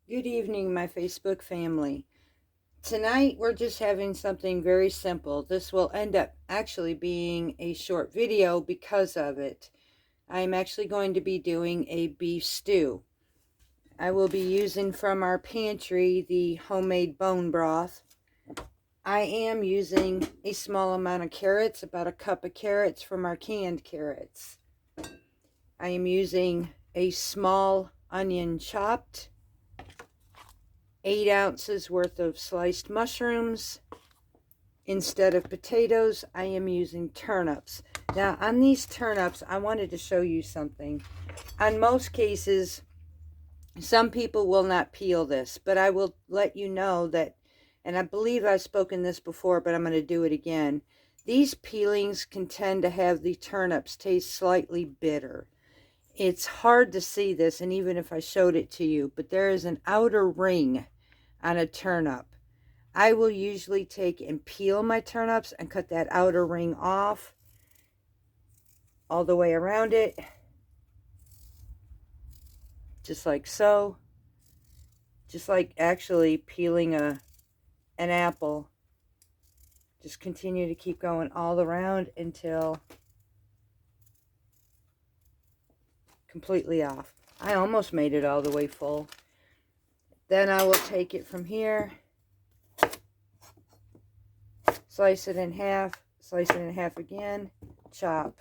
Good evening, my Facebook family. Tonight we're just having something very simple. This will end up actually being a short video because of it. I'm actually going to be doing a beef stew. I will be using from our pantry the homemade bone broth. I am using a small amount of carrots, about a cup of carrots from our canned carrots. I am using a small onion chopped, 8 ounces worth of sliced mushrooms. Instead of potatoes, I am using turnips. Now, on these turnips, I wanted to show you something. On most cases, some people will not peel this, but I will let you know that, and I believe I've spoken this before, but I'm going to do it again. These peelings can tend to have the turnips taste slightly bitter. It's hard to see this, and even if I showed it to you, but there is an outer ring on a turnip. I will usually take and peel my turnips and cut that outer ring off all the way around it, just like so. Just like actually peeling an apple. Just continue to keep going all around until completely off. I almost made it all the way full. Then I will take it from here, slice it in half again, chop.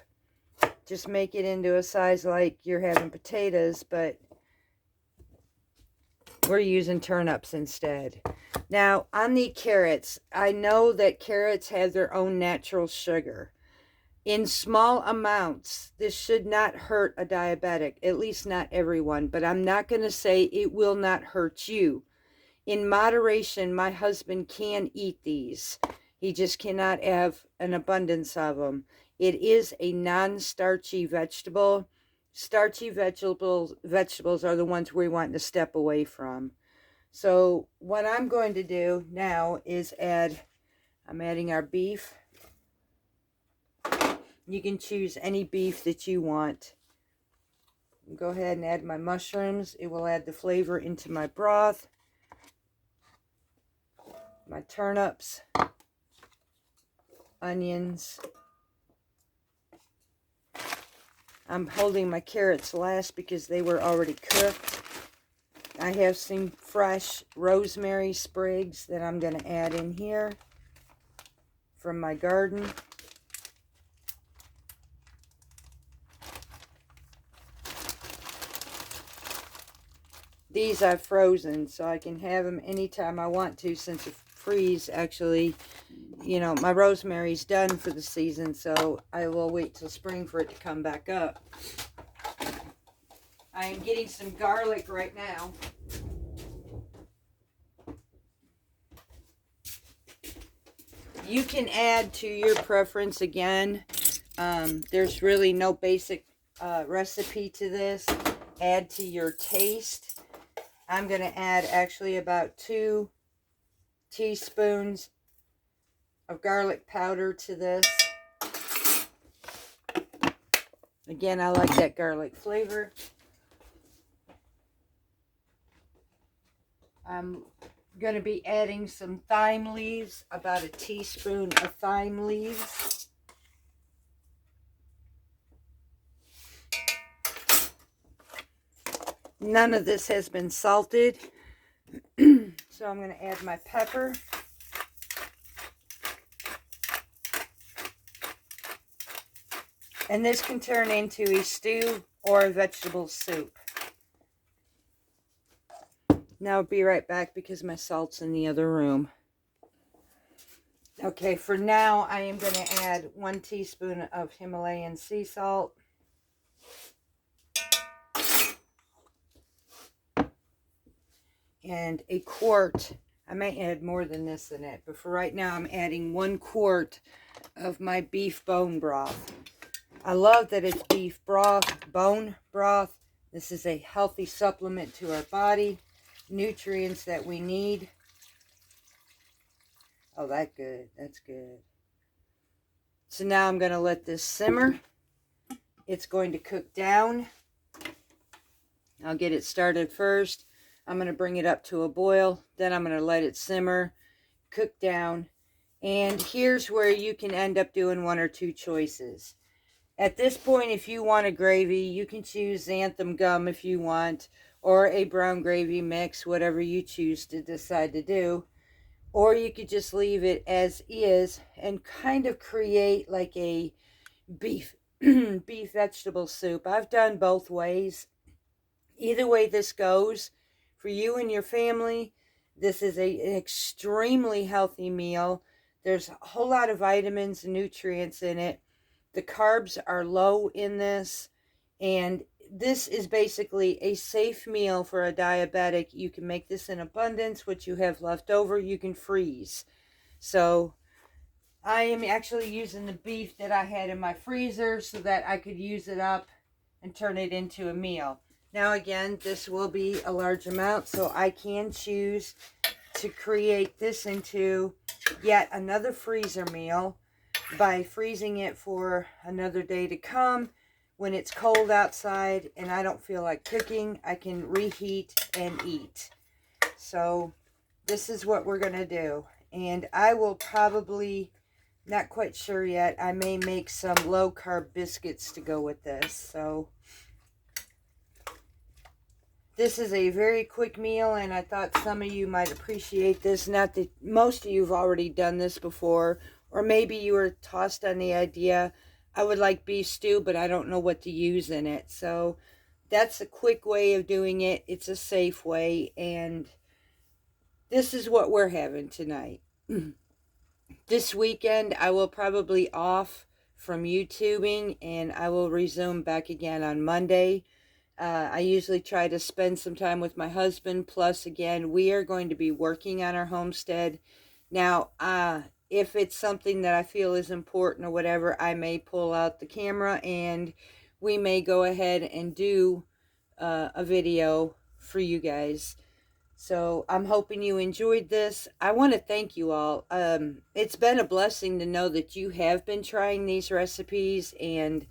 Just make it into a size like you're having potatoes, but we're using turnips instead. Now, on the carrots, I know that carrots have their own natural sugar. In small amounts, this should not hurt a diabetic, at least not everyone, but I'm not going to say it will not hurt you. In moderation, my husband can eat these. He just cannot have an abundance of them. It is a non-starchy vegetable. Starchy vegetables are the ones we want to step away from. So what I'm going to do now is I'm adding our beef. You can choose any beef that you want. Go ahead and add my mushrooms. It will add the flavor into my broth. My turnips, onions. I'm holding my carrots last because they were already cooked. I have some fresh rosemary sprigs that I'm going to add in here from my garden. These I've frozen so I can have them anytime I want to, since the freeze actually, you know, my rosemary's done for the season, so I will wait till spring for it to come back up. I am getting some garlic right now. You can add to your preference again. There's really no basic recipe to this. Add to your taste. I'm going to add actually about 2 teaspoons of garlic powder to this. Again, I like that garlic flavor. I'm going to be adding some thyme leaves, about a teaspoon of thyme leaves. None of this has been salted, so I'm going to add my pepper. And this can turn into a stew or a vegetable soup. Now I'll be right back because my salt's in the other room. Okay, for now I am going to add 1 teaspoon of Himalayan sea salt. And a quart, I may add more than this in it, but for right now I'm adding 1 quart of my beef bone broth. I love that it's beef broth, bone broth. This is a healthy supplement to our body, nutrients that we need. Oh, that's good. That's good. So now I'm going to let this simmer. It's going to cook down. I'll get it started first I'm going to bring it up to a boil. Then I'm going to let it simmer, cook down. And here's where you can end up doing one or two choices. At this point, if you want a gravy, you can choose xanthan gum if you want, or a brown gravy mix, whatever you choose to decide to do. Or you could just leave it as is and kind of create like a beef beef vegetable soup. I've done both ways. Either way this goes, for you and your family, this is an extremely healthy meal. There's a whole lot of vitamins and nutrients in it. The carbs are low in this, and this is basically a safe meal for a diabetic. You can make this in abundance. What you have left over, you can freeze. So I am actually using the beef that I had in my freezer so that I could use it up and turn it into a meal. Now again, this will be a large amount, so I can choose to create this into yet another freezer meal by freezing it for another day to come. When it's cold outside and I don't feel like cooking, I can reheat and eat. So this is what we're going to do. And I will probably, not quite sure yet, I may make some low-carb biscuits to go with this. So this is a very quick meal, and I thought some of you might appreciate this. Not that most of you have already done this before, or maybe you were tossed on the idea, I would like beef stew, but I don't know what to use in it. So that's a quick way of doing it. It's a safe way, and this is what we're having tonight. This weekend, I will probably off from YouTubing, and I will resume back again on Monday. I usually try to spend some time with my husband. Plus, again, we are going to be working on our homestead. Now, if it's something that I feel is important or whatever, I may pull out the camera and we may go ahead and do a video for you guys. So I'm hoping you enjoyed this. I want to thank you all. It's been a blessing to know that you have been trying these recipes, and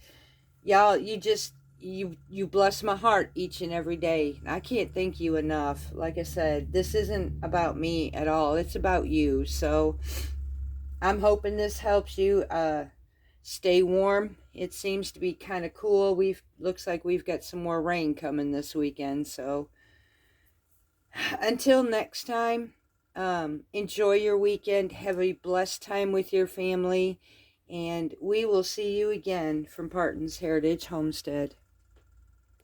y'all, you bless my heart each and every day. I can't thank you enough. Like I said, this isn't about me at all. It's about you. So I'm hoping this helps you stay warm. It seems to be kind of cool. Looks like we've got some more rain coming this weekend. So until next time, enjoy your weekend. Have a blessed time with your family. And we will see you again from Parton's Heritage Homestead.